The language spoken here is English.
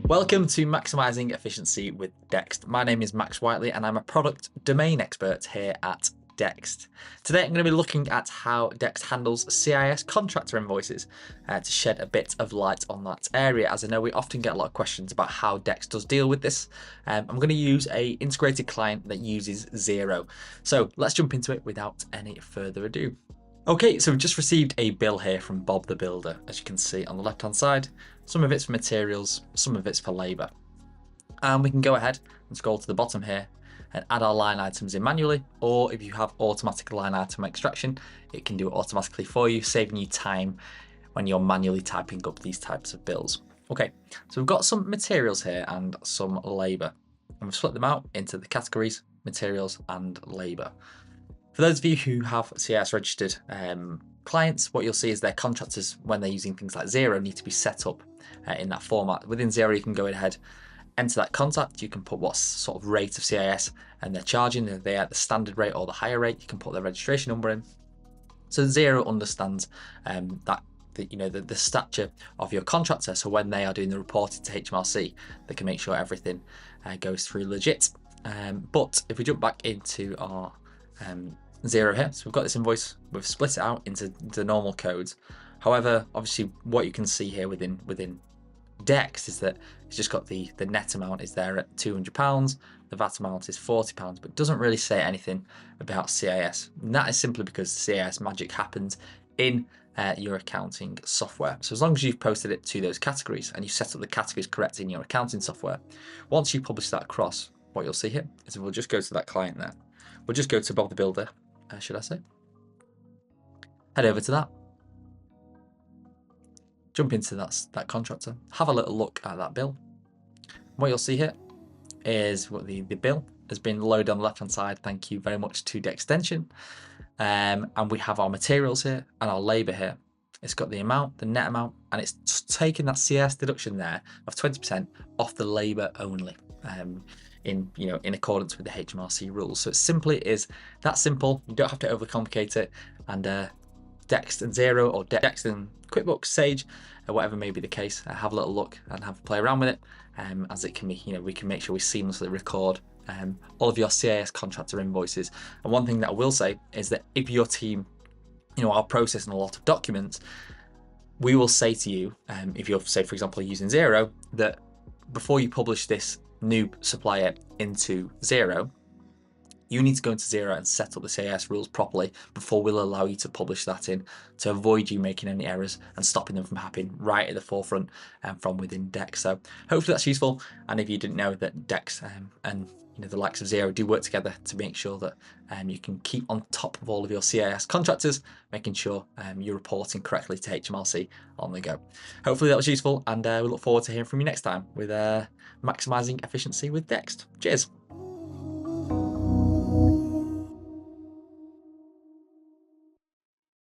Welcome to Maximising Efficiency with Dext. My name is Max Whiteley and I'm a product domain expert here at Dext. Today I'm going to be looking at how Dext handles CIS contractor invoices to shed a bit of light on that area, as I know we often get a lot of questions about how Dext does deal with this. I'm going to use a integrated client that uses Xero. So let's jump into it without any further ado. Okay, so we've just received a bill here from Bob the Builder, as you can see on the left-hand side. Some of it's for materials, some of it's for labour. And we can go ahead and scroll to the bottom here and add our line items in manually, or if you have automatic line item extraction, it can do it automatically for you, saving you time when you're manually typing up these types of bills. Okay, so we've got some materials here and some labour, and we've split them out into the categories, materials and labour. For those of you who have CIS registered clients, what you'll see is their contractors, when they're using things like Xero, need to be set up in that format. Within Xero, you can go ahead, enter that contact, you can put what sort of rate of CIS and they're charging, if they're at the standard rate or the higher rate, you can put their registration number in. So Xero understands the stature of your contractor, so when they are doing the reporting to HMRC, they can make sure everything goes through legit. But if we jump back into our Xero here, so we've got this invoice, we've split it out into the normal codes. However, obviously what you can see here within Dext is that it's just got the net amount is there at £200, the VAT amount is £40, but doesn't really say anything about CIS. And that is simply because the CIS magic happens in your accounting software. So as long as you've posted it to those categories and you set up the categories correct in your accounting software, once you publish that across, what you'll see here is we'll just go to that client there. We'll just go to Bob the Builder, should I say. Head over to that. Jump into that contractor. Have a little look at that bill. What you'll see here is what the bill has been loaded on the left-hand side. Thank you very much to Dextension. And we have our materials here and our labour here. It's got the amount, the net amount, and it's taken that CIS deduction there of 20% off the labour only. In accordance with the HMRC rules. So it simply is that simple. You don't have to overcomplicate it. And Dext and Xero, or Dext and QuickBooks, Sage, whatever may be the case, have a little look and have a play around with it, as it can be, we can make sure we seamlessly record all of your CIS contractor invoices. And one thing that I will say is that if your team, are processing a lot of documents, we will say to you, if you're, say, for example, using Xero, that before you publish this new supplier into Xero, you need to go into Xero and set up the CIS rules properly before we'll allow you to publish that in, to avoid you making any errors and stopping them from happening right at the forefront and from within Dext. So hopefully that's useful. And if you didn't know that Dext and the likes of Xero do work together to make sure that you can keep on top of all of your CIS contractors, making sure you're reporting correctly to HMRC on the go. Hopefully that was useful, and we look forward to hearing from you next time with Maximising Efficiency with Dext. Cheers.